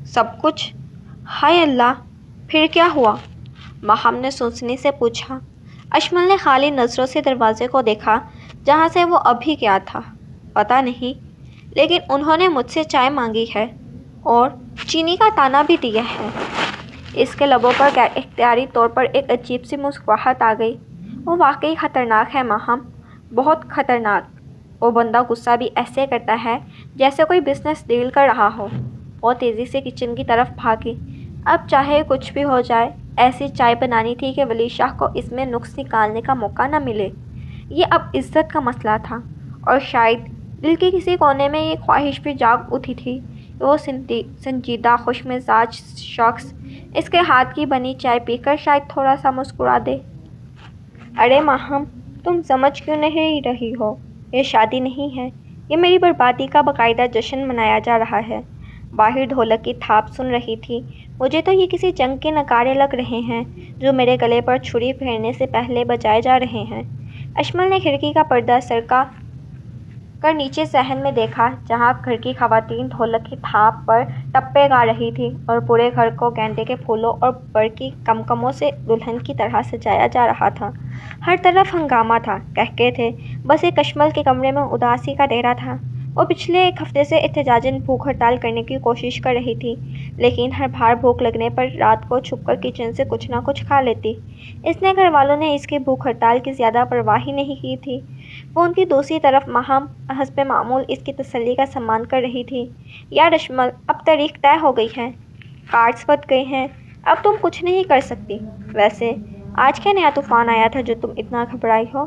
سب کچھ؟ ہائے اللہ، پھر کیا ہوا؟ ماہم نے سنسنی سے پوچھا۔ اشمل نے خالی نظروں سے دروازے کو دیکھا جہاں سے وہ ابھی گیا تھا۔ پتہ نہیں، لیکن انہوں نے مجھ سے چائے مانگی ہے اور چینی کا طعنہ بھی دیا ہے۔ اس کے لبوں پر غیر اختیاری طور پر ایک عجیب سی مسکراہٹ آ گئی۔ وہ واقعی خطرناک ہے ماہم، بہت خطرناک۔ وہ بندہ غصہ بھی ایسے کرتا ہے جیسے کوئی بزنس ڈیل کر رہا ہو۔ وہ تیزی سے کچن کی طرف بھاگی۔ اب چاہے کچھ بھی ہو جائے، ایسی چائے بنانی تھی کہ ولید شاہ کو اس میں نقص نکالنے کا موقع نہ ملے۔ یہ اب عزت کا مسئلہ تھا، اور شاید دل کے کسی کونے میں یہ خواہش بھی جاگ اٹھی تھی کہ وہ سنجیدہ خوش مزاج شخص اس کے ہاتھ کی بنی چائے پی کر شاید تھوڑا سا مسکرا دے۔ ارے ماہم، تم سمجھ کیوں نہیں رہی ہو؟ یہ شادی نہیں ہے، یہ میری بربادی کا باقاعدہ جشن منایا جا رہا ہے۔ باہر ڈھولک کی تھاپ سن رہی تھی۔ مجھے تو یہ کسی جنگ کے نعرے لگ رہے ہیں جو میرے گلے پر چھری پھیرنے سے پہلے بجائے جا رہے ہیں۔ اشمل نے کھڑکی کا پردہ سرکا کر نیچے صحن میں دیکھا جہاں گھر کی خواتین ڈھولک کی تھاپ پر ٹپے گا رہی تھیں اور پورے گھر کو گیندے کے پھولوں اور برقی کمکموں سے دلہن کی طرح سجایا جا رہا تھا۔ ہر طرف ہنگامہ تھا، قہقہے تھے۔ بس ایک اشمل کے کمرے میں اداسی کا ڈیرا تھا۔ وہ پچھلے ایک ہفتے سے احتجاجاً بھوک ہڑتال کرنے کی کوشش کر رہی تھی، لیکن ہر بار بھوک لگنے پر رات کو چھپ کر کچن سے کچھ نہ کچھ کھا لیتی۔ اس نے گھر والوں نے اس کی بھوک ہڑتال کی زیادہ پرواہ ہی نہیں کی تھی۔ وہ ان کی دوسری طرف ماہم حسب معمول اس کی تسلی کا سامان کر رہی تھی۔ یار اشمل، اب تاریخ طے ہو گئی ہے، کارڈز بٹ گئے ہیں، اب تم کچھ نہیں کر سکتی۔ ویسے آج کیا نیا طوفان آیا تھا جو تم اتنا گھبرائی ہو؟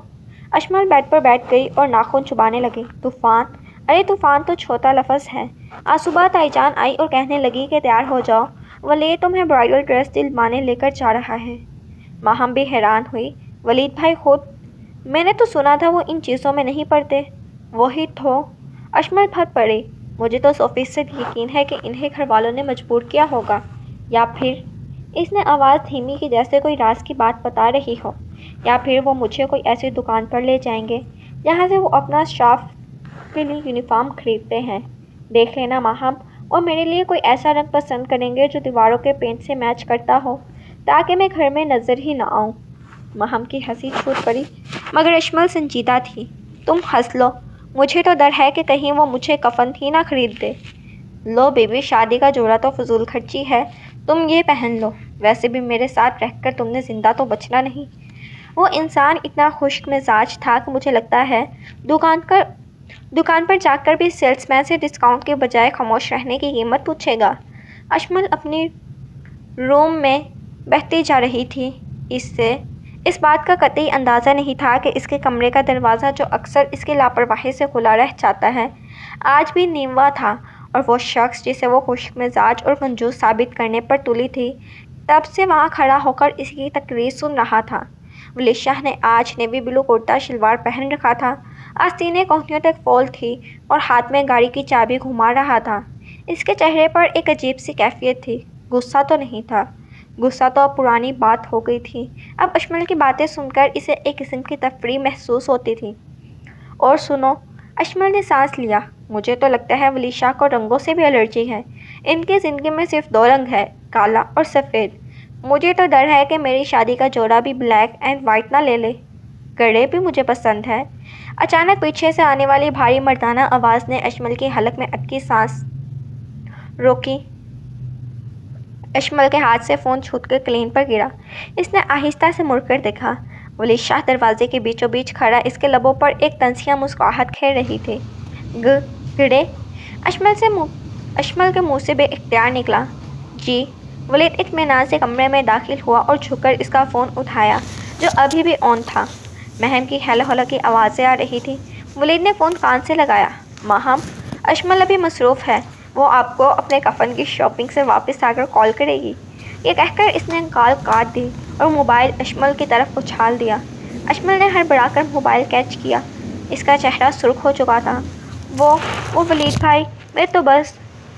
اشمل بیڈ پر بیٹھ گئی اور ناخن چبانے لگی۔ طوفان؟ ارے طوفان تو چھوٹا لفظ ہے۔ آج صبح تائی جان آئی اور کہنے لگی کہ تیار ہو جاؤ، ولید تمہیں برائڈل ڈریس دلوانے لے کر جا رہا ہے۔ ماہم بھی حیران ہوئی۔ ولید بھائی خود؟ میں نے تو سنا تھا وہ ان چیزوں میں نہیں پڑتے۔ وہی تو۔ اشمل پھٹ پڑی۔ مجھے تو 100% یقین ہے کہ انہیں گھر والوں نے مجبور کیا ہوگا، یا پھر اس نے آواز دھیمی کی جیسے کوئی راز کی بات بتا رہی ہو، یا پھر وہ مجھے کوئی ایسی دکان پر لے جائیں گے جہاں سے وہ اپنا اسٹاف کے لیے یونیفارم خریدتے ہیں۔ دیکھ لینا ماہم، وہ میرے لیے کوئی ایسا رنگ پسند کریں گے جو دیواروں کے پینٹ سے میچ کرتا ہو تاکہ میں گھر میں نظر ہی نہ آؤں۔ ماہم کی ہنسی چھوٹ پڑی، مگر اشمل سنجیدہ تھی۔ تم ہنس لو، مجھے تو ڈر ہے کہ کہیں وہ مجھے کفن ہی نہ خرید دے۔ لو بیبی، شادی کا جوڑا تو فضول خرچی ہے، تم یہ پہن لو۔ ویسے بھی میرے ساتھ رہ کر تم نے زندہ تو بچنا نہیں۔ وہ انسان اتنا خشک مزاج تھا کہ مجھے لگتا ہے دکان پر جا کر بھی سیلس مین سے ڈسکاؤنٹ کے بجائے خاموش رہنے کی قیمت پوچھے گا۔ اشمل اپنی روم میں بہتی جا رہی تھی۔ اس بات کا قطعی اندازہ نہیں تھا کہ اس کے کمرے کا دروازہ جو اکثر اس کی لاپرواہی سے کھلا رہ جاتا ہے، آج بھی نیموا تھا، اور وہ شخص جسے وہ خشک مزاج اور کنجوس ثابت کرنے پر تلی تھی، تب سے وہاں کھڑا ہو کر اس کی تقریر سن رہا تھا۔ ولید شاہ نے آج نیوی بلو کرتا شلوار پہن رکھا تھا، آستینیں کہنیوں تک فول تھی اور ہاتھ میں گاڑی کی چابی گھما رہا تھا۔ اس کے چہرے پر ایک عجیب سی کیفیت تھی۔ غصہ تو نہیں تھا، غصہ تو اب پرانی بات ہو گئی تھی۔ اب اشمل کی باتیں سن کر اسے ایک قسم کی تفریح محسوس ہوتی تھی۔ اور سنو، اشمل نے سانس لیا، مجھے تو لگتا ہے ولید شاہ کو رنگوں سے بھی الرجی ہے۔ ان کی زندگی میں صرف 2 رنگ ہے، کالا اور سفید۔ مجھے تو ڈر ہے کہ میری شادی کا جوڑا بھی بلیک اینڈ وائٹ نہ لے لے۔ گڑے بھی مجھے پسند ہے۔ اچانک پیچھے سے آنے والی بھاری مردانہ آواز نے اشمل کی حلق میں اٹکی سانس روکی۔ اشمل کے ہاتھ سے فون چھوٹ کر کلین پر گرا۔ اس نے آہستہ سے مڑ کر دیکھا۔ ولید شاہ دروازے کے بیچوں بیچ کھڑا، اس کے لبوں پر ایک طنزیہ مسکراہٹ کھیل رہی تھی۔ گڑے؟ اشمل کے منہ سے بے اختیار نکلا۔ جی۔ ولید اطمینان سے کمرے میں داخل ہوا اور جھک کر اس کا فون اٹھایا جو ابھی بھی آن تھا۔ مہم کی ہیلو ہیلو کی آوازیں آ رہی تھیں۔ ولید نے فون کان سے لگایا۔ ماہم، اشمل ابھی مصروف ہے، وہ آپ کو اپنے کفن کی شاپنگ سے واپس آ کر کال کرے گی۔ یہ کہہ کر اس نے کال کاٹ دی اور موبائل اشمل کی طرف اچھال دیا۔ اشمل نے ہڑبڑا کر موبائل کیچ کیا۔ اس کا چہرہ سرخ ہو چکا تھا۔ وہ ولید بھائی،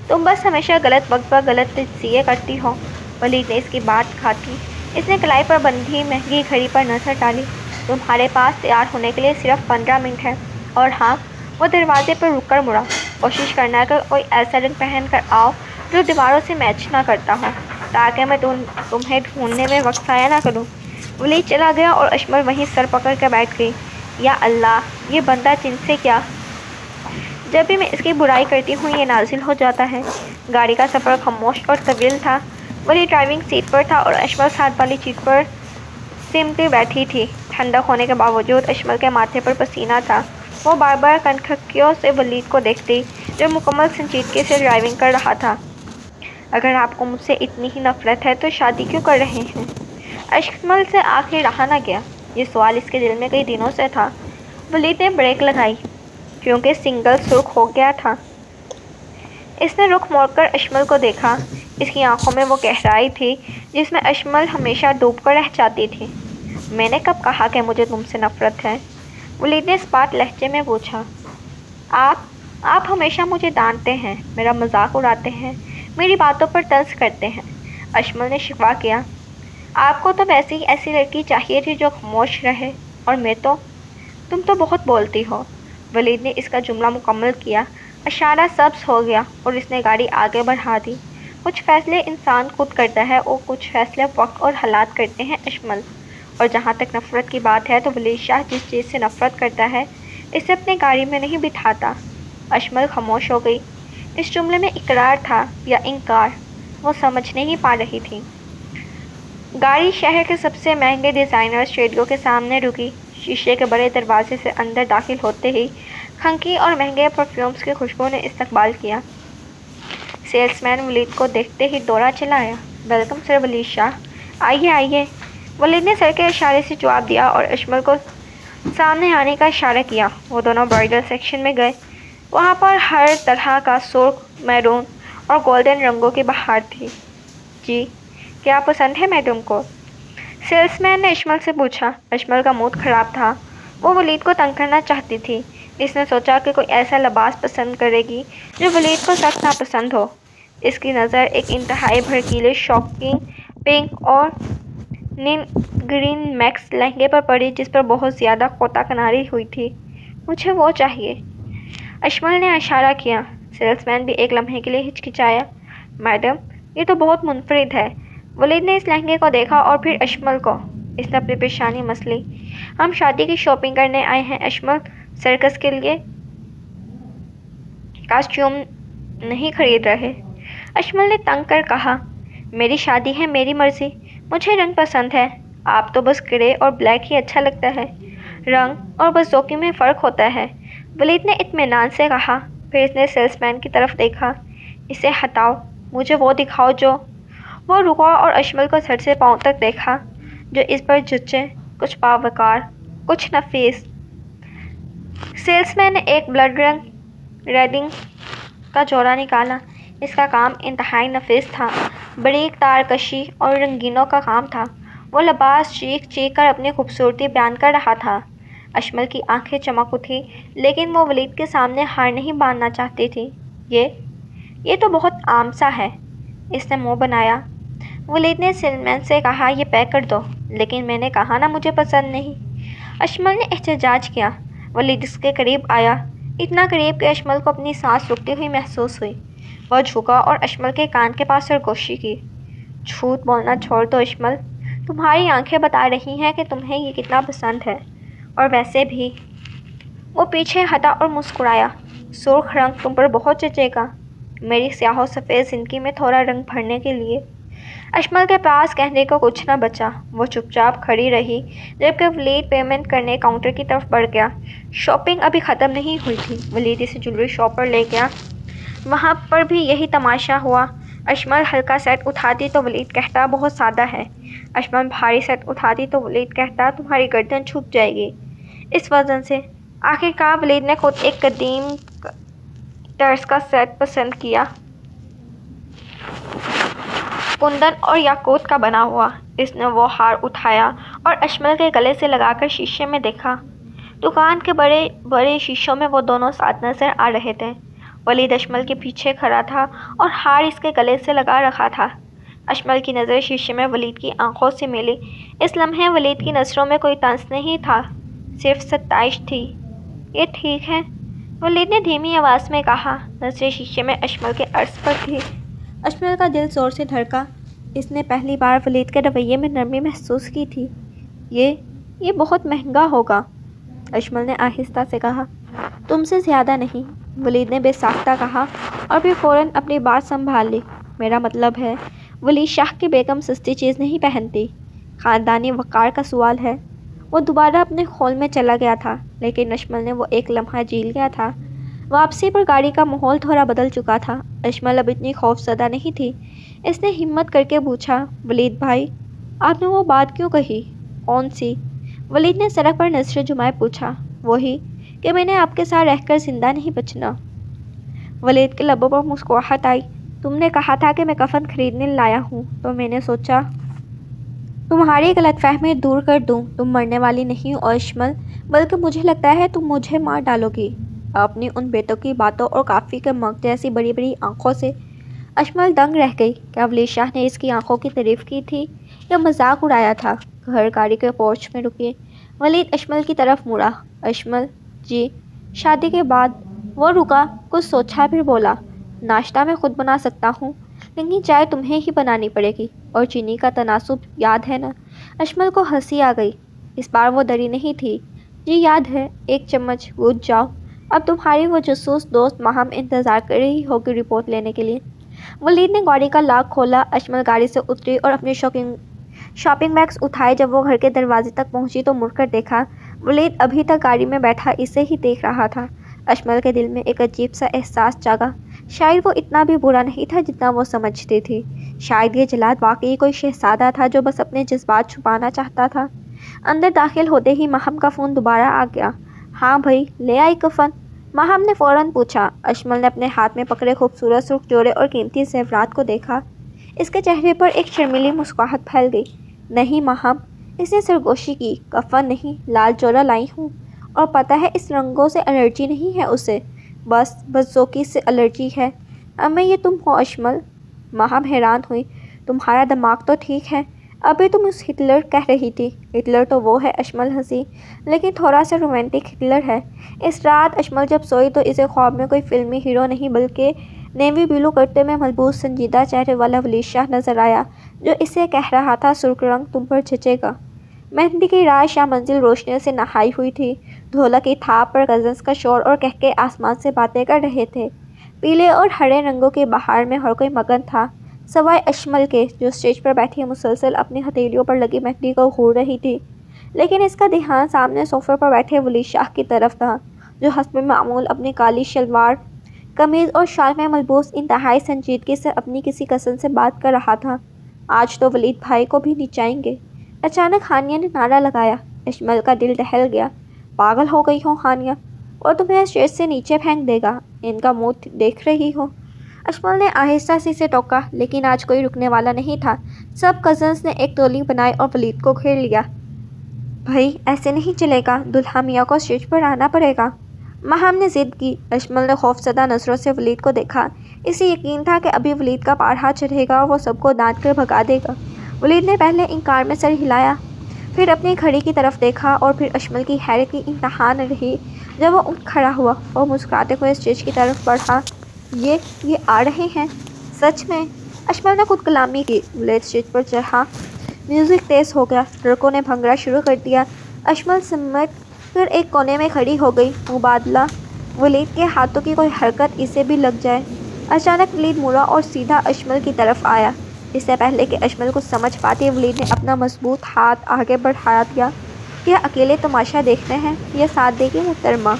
تم بس ہمیشہ غلط وقت پر غلط تجزیے کرتی ہو۔ ولید نے اس کی بات کاٹی۔ اس نے کلائی پر بندھی مہنگی گھڑی پر نظر ڈالی۔ تمہارے پاس تیار ہونے کے لیے صرف 15 منٹ ہے، اور ہاں، وہ دروازے پر رک کر مڑا۔ کوشش کرنا کہ کوئی ایسا رنگ پہن کر آؤ جو دیواروں سے میچ نہ کرتا ہو تاکہ میں تمہیں ڈھونڈنے میں وقت ضائع نہ کروں۔ ولید چلا گیا اور اشمل وہیں سر پکڑ کر بیٹھ گئی۔ یا اللہ، یہ بندہ جن سے کیا! جب بھی میں اس کی برائی کرتی ہوں یہ نازل ہو جاتا ہے۔ گاڑی کا سفر خاموش اور طویل تھا۔ ولید ڈرائیونگ سیٹ پر تھا اور اشمل ساتھ والی سیٹ پر سمٹی بیٹھی تھی۔ ٹھنڈک ہونے کے باوجود اشمل کے ماتھے پر پسینہ تھا۔ وہ بار بار کنکھیوں سے ولید کو دیکھتی جو مکمل سنجیدگی سے ڈرائیونگ کر رہا تھا۔ اگر آپ کو مجھ سے اتنی ہی نفرت ہے تو شادی کیوں کر رہے ہیں؟ اشمل سے آخر رہا نہ گیا۔ یہ سوال اس کے دل میں کئی دنوں سے تھا۔ ولید نے بریک لگائی کیونکہ سگنل سرخ ہو گیا تھا۔ اس نے رخ موڑ کر اشمل کو دیکھا۔ اس کی آنکھوں میں وہ گہرائی تھی جس میں اشمل ہمیشہ ڈوب کر رہ جاتی تھی۔ میں نے کب کہا کہ مجھے تم سے نفرت ہے؟ ولید نے اسپاٹ لہجے میں پوچھا۔ آپ ہمیشہ مجھے ڈانٹتے ہیں، میرا مذاق اڑاتے ہیں، میری باتوں پر طنز کرتے ہیں۔ اشمل نے شکوہ کیا۔ آپ کو تو ویسے ہی ایسی لڑکی چاہیے تھی جو خاموش رہے، اور میں تو، تم تو بہت بولتی ہو۔ ولید نے اس کا جملہ مکمل کیا، اشارہ سبز ہو گیا اور اس نے گاڑی آگے بڑھا دی۔ کچھ فیصلے انسان خود کرتا ہے اور کچھ فیصلے وقت اور حالات کرتے ہیں اشمل۔ اور جہاں تک نفرت کی بات ہے تو ولید شاہ جس چیز سے نفرت کرتا ہے اسے اپنی گاڑی میں نہیں بٹھاتا۔ اشمل خاموش ہو گئی۔ اس جملے میں اقرار تھا یا انکار، وہ سمجھ نہیں پا رہی تھی۔ گاڑی شہر کے سب سے مہنگے ڈیزائنر اسٹوڈیو کے سامنے رکی۔ شیشے کے بڑے دروازے سے اندر داخل ہوتے ہی کھنکی اور مہنگے پرفیومز کی خوشبو نے استقبال کیا۔ سیلس مین ولید کو دیکھتے ہی دوڑا چلا آیا۔ ویلکم سر ولید شاہ، آئیے آئیے۔ ولید نے سر کے اشارے سے جواب دیا اور اشمل کو سامنے آنے کا اشارہ کیا۔ وہ دونوں برائڈل سیکشن میں گئے۔ وہاں پر ہر طرح کا سرخ، میرون اور گولڈن رنگوں کی بہار تھی۔ جی، کیا پسند ہے میڈم کو؟ سیلس مین نے اشمل سے پوچھا۔ اشمل کا موڈ خراب تھا۔ وہ ولید کو تنگ کرنا چاہتی تھی۔ اس نے سوچا کہ کوئی ایسا لباس پسند کرے گی جو ولید کو سخت ناپسند ہو۔ اس کی نظر ایک انتہائی بھڑکیلے شاکنگ پنک اور نین گرین میکس لہنگے پر پڑی جس پر بہت زیادہ قوطہ کناری ہوئی تھی۔ مجھے وہ چاہیے۔ اشمل نے اشارہ کیا۔ سیلس مین بھی ایک لمحے کے لیے ہچکچایا۔ میڈم، یہ تو بہت منفرد ہے۔ ولید نے اس لہنگے کو دیکھا اور پھر اشمل کو۔ اس نے اپنی پیشانی مس لی۔ ہم شادی کی شاپنگ کرنے آئے ہیں اشمل، سرکس کے لیے کاسٹیوم نہیں خرید رہے۔ اشمل نے تنگ کر کہا، میری شادی ہے، میری مرضی، مجھے رنگ پسند ہے، آپ تو بس گرے اور بلیک ہی اچھا لگتا ہے۔ رنگ اور بس ذوقی میں فرق ہوتا ہے، ولید نے اطمینان سے کہا۔ پھر اس نے سیلس مین کی طرف دیکھا۔ اسے ہٹاؤ، مجھے وہ دکھاؤ جو۔ وہ رکا اور اشمل کو سر سے پاؤں تک دیکھا، جو اس پر جچے، کچھ باوقار، کچھ نفیس۔ سیلس مین نے ایک بلڈ رنگ ریڈنگ کا جوڑا نکالا۔ اس کا کام انتہائی نفیس تھا، باریک تار کشی اور رنگینوں کا کام تھا۔ وہ لباس چیخ چیخ کر اپنی خوبصورتی بیان کر رہا تھا۔ اشمل کی آنکھیں چمک اٹھی، لیکن وہ ولید کے سامنے ہار نہیں ماننا چاہتی تھی۔ یہ تو بہت عام سا ہے، اس نے منہ بنایا۔ ولید نے سیلس مین سے کہا، یہ پیک کر دو۔ لیکن میں نے کہا نا مجھے پسند نہیں۔ اشمل نے احتجاج کیا۔ ولید اس کے قریب آیا، اتنا قریب کہ اشمل کو اپنی سانس رکتی ہوئی محسوس ہوئی۔ وہ جھکا اور اشمل کے کان کے پاس سرگوشی کی۔ جھوٹ بولنا چھوڑ دو اشمل، تمہاری آنکھیں بتا رہی ہیں کہ تمہیں یہ کتنا پسند ہے، اور ویسے بھی۔ وہ پیچھے ہٹا اور مسکرایا۔ سرخ رنگ تم پر بہت جچے گا، میری سیاہ و سفید زندگی میں تھوڑا رنگ بھرنے کے لیے۔ اشمل کے پاس کہنے کو کچھ نہ بچا۔ وہ چپ چاپ کھڑی رہی جبکہ ولید پیمنٹ کرنے کاؤنٹر کی طرف بڑھ گیا۔ شاپنگ ابھی ختم نہیں ہوئی تھی۔ ولید اسے جویلری شاپ پر لے گیا، وہاں پر بھی یہی تماشا ہوا۔ اشمل ہلکا سیٹ اٹھاتی تو ولید کہتا بہت سادہ ہے۔ اشمل بھاری سیٹ اٹھاتی تو ولید کہتا تمہاری گردن جھک جائے گی اس وزن سے۔ آخرکار ولید نے خود ایک قدیم طرز کا سیٹ پسند کیا، کندن اور یاقوت کا بنا ہوا۔ اس نے وہ ہار اٹھایا اور اشمل کے گلے سے لگا کر شیشے میں دیکھا۔ دکان کے بڑے بڑے شیشوں میں وہ دونوں ساتھ نظر آ رہے تھے۔ ولید اشمل کے پیچھے کھڑا تھا اور ہار اس کے گلے سے لگا رکھا تھا۔ اشمل کی نظر شیشے میں ولید کی آنکھوں سے ملی۔ اس لمحے ولید کی نظروں میں کوئی طنز نہیں تھا، صرف ستائش تھی۔ یہ ٹھیک ہے، ولید نے دھیمی آواز میں کہا۔ نظریں شیشے میں اشمل کے عرض پر تھی۔ اشمل کا دل زور سے دھڑکا۔ اس نے پہلی بار ولید کے رویے میں نرمی محسوس کی تھی۔ یہ بہت مہنگا ہوگا، اشمل نے آہستہ سے کہا۔ تم سے زیادہ نہیں، ولید نے بے ساختہ کہا اور پھر فوراً اپنی بات سنبھال لی۔ میرا مطلب ہے، ولید شاہ کی بیگم سستی چیز نہیں پہنتی، خاندانی وقار کا سوال ہے۔ وہ دوبارہ اپنے خول میں چلا گیا تھا، لیکن اشمل نے وہ ایک لمحہ جھیل گیا تھا۔ واپسی پر گاڑی کا ماحول تھوڑا بدل چکا تھا۔ اشمل اب اتنی خوف زدہ نہیں تھی۔ اس نے ہمت کر کے پوچھا، ولید بھائی، آپ نے وہ بات کیوں کہی؟ کون سی؟ ولید نے سڑک پر نظریں جمائے پوچھا۔ وہی کہ میں نے آپ کے ساتھ رہ کر زندہ نہیں بچنا۔ ولید کے لبوں پر مسکراہٹ آئی۔ تم نے کہا تھا کہ میں کفن خریدنے لایا ہوں، تو میں نے سوچا تمہاری غلط فہمی دور کر دوں۔ تم مرنے والی نہیں ہو اشمل، بلکہ مجھے لگتا ہے تم مجھے مار ڈالو گی۔ اپنی ان بیتوقی باتوں اور کافی کے مگ جیسی بڑی بڑی آنکھوں سے اشمل دنگ رہ گئی۔ کیا ولید شاہ نے اس کی آنکھوں کی تعریف کی تھی یا مذاق اڑایا تھا؟ گھر گاڑی کے پورچ میں رکی۔ ولید اشمل کی طرف مڑا۔ اشمل جی، شادی کے بعد۔ وہ رکا، کچھ سوچا پھر بولا، ناشتہ میں خود بنا سکتا ہوں، لیکن چائے تمہیں ہی بنانی پڑے گی، اور چینی کا تناسب یاد ہے نا؟ اشمل کو ہنسی آ گئی۔ اس بار وہ ڈری نہیں تھی۔ جی یاد ہے، 1 چمچ، اٹھ جاؤ، اب تمہاری وہ جاسوس دوست ماہم انتظار کر رہی ہوگی رپورٹ لینے کے لیے۔ ولید نے گاڑی کا لاک کھولا۔ اشمل گاڑی سے اتری اور اپنے شاپنگ بیگز اٹھائے۔ جب وہ گھر کے دروازے تک پہنچی تو مڑ کر دیکھا، ولید ابھی تک گاڑی میں بیٹھا اسے ہی دیکھ رہا تھا۔ اشمل کے دل میں ایک عجیب سا احساس جاگا۔ شاید وہ اتنا بھی برا نہیں تھا جتنا وہ سمجھتی تھی۔ شاید یہ جلاد واقعی کوئی شہزادہ تھا جو بس اپنے جذبات چھپانا چاہتا تھا۔ اندر داخل ہوتے ہی ماہم کا فون دوبارہ آ گیا۔ ہاں بھائی، لے آئی کفن؟ ماہم نے فوراً پوچھا۔ اشمل نے اپنے ہاتھ میں پکڑے خوبصورت سرخ جوڑے اور قیمتی زیورات کو دیکھا۔ اس کے چہرے پر ایک شرمیلی مسکراہٹ پھیل گئی۔ نہیں ماہم، اس نے سرگوشی کی، کفن نہیں، لال جوڑا لائی ہوں، اور پتہ ہے اس رنگوں سے الرجی نہیں ہے اسے، بس ذوقی سے الرجی ہے۔ امی یہ تم ہو اشمل؟ ماہم حیران ہوئی۔ تمہارا دماغ تو ٹھیک ہے، ابھی تم اس ہٹلر کہہ رہی تھی۔ ہٹلر تو وہ ہے، اشمل ہنسی، لیکن تھوڑا سا رومانٹک ہٹلر ہے۔ اس رات اشمل جب سوئی تو اسے خواب میں کوئی فلمی ہیرو نہیں بلکہ نیوی بلو کرتے میں ملبوس سنجیدہ چہرے والا ولید شاہ نظر آیا، جو اسے کہہ رہا تھا سرخ رنگ تم پر جچے گا۔ مہندی کی رات شاہ منزل روشنی سے نہائی ہوئی تھی۔ ڈھولک کی تھاپ پر کزنز کا شور اور کہکے آسمان سے باتیں کر رہے تھے۔ پیلے اور ہرے رنگوں کی بہار میں ہر کوئی مگن تھا، سوائے اشمل کے، جو اسٹیج پر بیٹھی مسلسل اپنی ہتھیلیوں پر لگی مہندی کو گھور رہی تھی۔ لیکن اس کا دھیان سامنے صوفے پر بیٹھے ولید شاہ کی طرف تھا، جو حسب معمول اپنی کالی شلوار قمیض اور شال میں ملبوس انتہائی سنجیدگی سے اپنی کسی کزن سے بات کر رہا تھا۔ آج تو ولید بھائی کو بھی نچائیں گے۔ اچانک ہانیہ نے نعرہ لگایا۔ اشمل کا دل دہل گیا۔ پاگل ہو گئی ہو ہانیہ، اور تمہیں اسٹیج سے نیچے پھینک دے گا، ان کا منہ دیکھ رہی ہو؟ اشمل نے آہستہ سے اسے ٹوکا، لیکن آج کوئی رکنے والا نہیں تھا۔ سب کزنز نے ایک ٹولی بنائی اور ولید کو گھیر لیا۔ بھائی ایسے نہیں چلے گا، دلہا میاں کو اسٹیج پر آنا پڑے گا، ماہم نے ضد کی۔ اشمل نے خوفزدہ نظروں سے ولید کو دیکھا۔ اسے یقین تھا کہ ابھی ولید کا پارہ چڑھے گا اور وہ سب کو ڈانٹ کر بھگا دے گا۔ ولید نے پہلے انکار میں سر ہلایا، پھر اپنی گھڑی کی طرف دیکھا، اور پھر اشمل کی حیرت کی انتہا نہ رہی جب وہ اٹھ کھڑا ہوا اور مسکراتے ہوئے اسٹیج کی طرف بڑھا۔ یہ آ رہے ہیں؟ سچ میں؟ اشمل نے خود کلامی کی۔ ولید اسٹیج پر چڑھا۔ میوزک تیز ہو گیا، لڑکوں نے بھنگڑا شروع کر دیا۔ اشمل سمٹ کر ایک کونے میں کھڑی ہو گئی، مبادلہ ولید کے ہاتھوں کی کوئی حرکت اسے بھی لگ جائے۔ اچانک ولید مڑا اور سیدھا اشمل کی طرف آیا۔ اس سے پہلے کہ اشمل کچھ سمجھ پاتی، ولید نے اپنا مضبوط ہاتھ آگے بڑھا دیا۔ کیا اکیلے تماشا دیکھتے ہیں؟ یہ ساتھ دے گی محترمہ؟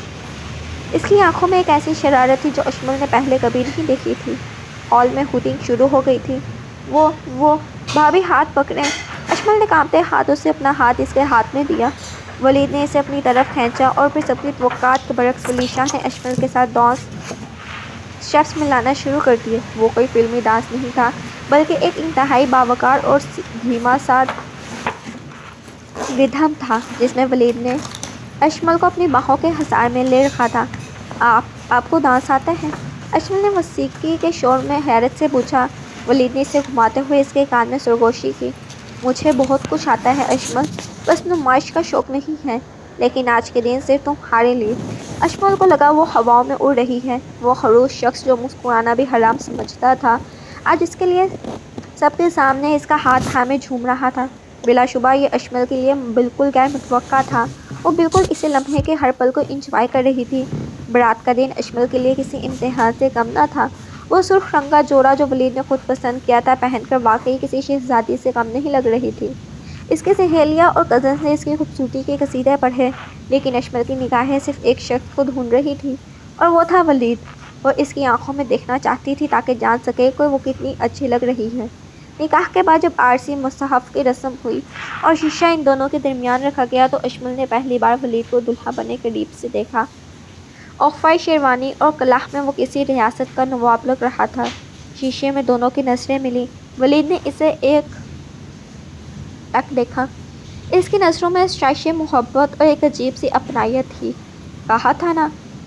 اس کی آنکھوں میں ایک ایسی شرارت تھی جو اشمل نے پہلے کبھی نہیں دیکھی تھی۔ ہال میں ہوٹنگ شروع ہو گئی تھی۔ وہ بھابھی ہاتھ پکڑیں۔ اشمل نے کانپتے ہاتھوں سے اپنا ہاتھ اس کے ہاتھ میں دیا۔ ولید نے اسے اپنی طرف کھینچا، اور پھر سب کی توقعات کے برعکس ولید شاہ نے اشمل کے ساتھ ڈانس اسٹیپس ملانا شروع کر دیے۔ وہ کوئی فلمی ڈانس نہیں تھا، بلکہ ایک انتہائی باوقار اور دھیما سا ردھم تھا، جس میں ولید نے اشمل کو اپنی باہوں کے حصار میں لے رکھا تھا۔ آپ کو ڈانس آتا ہے؟ اشمل نے موسیقی کے شور میں حیرت سے پوچھا۔ ولید نے اسے گھماتے ہوئے اس کے کان میں سرگوشی کی۔ مجھے بہت کچھ آتا ہے اشمل، بس نمائش کا شوق نہیں ہے، لیکن آج کے دن صرف تمہارے لیے۔ اشمل کو لگا وہ ہواؤں میں اڑ رہی ہے۔ وہ خڑوس شخص جو مسکرانا بھی حرام سمجھتا تھا، آج اس کے لیے سب کے سامنے اس کا ہاتھ تھامے جھوم رہا تھا۔ بلا شبہ یہ اشمل کے لیے بالکل غیر متوقع تھا۔ وہ بالکل اسی لمحے کے ہر پل کو انجوائے کر رہی تھی۔ برات کا دن اشمل کے لیے کسی امتحان سے کم نہ تھا۔ وہ سرخ رنگ کا جوڑا جو ولید نے خود پسند کیا تھا پہن کر واقعی کسی شہزادی سے کم نہیں لگ رہی تھی۔ اس کی سہیلیاں اور کزنز نے اس کی خوبصورتی کے قصیدے پڑھے، لیکن اشمل کی نگاہیں صرف ایک شخص کو ڈھونڈ رہی تھی، اور وہ تھا ولید۔ وہ اس کی آنکھوں میں دیکھنا چاہتی تھی تاکہ جان سکے کہ وہ کتنی اچھی لگ رہی ہے۔ نکاح کے بعد جب عارضی مصحف کی رسم ہوئی اور شیشہ ان دونوں کے درمیان رکھا گیا تو اشمل نے پہلی بار ولید کو دلہا بنے قریب سے دیکھا۔ اوقفائی شیروانی اور کلاہ میں وہ کسی ریاست کا نواب لگ رہا تھا۔ شیشے میں دونوں کی نظریں ملیں۔ ولید نے اسے ایک دیکھا۔ اس کی نظروں میں شائشِ محبت اور ایک عجیب سی اپنائیت تھی۔ کہا تھا نا،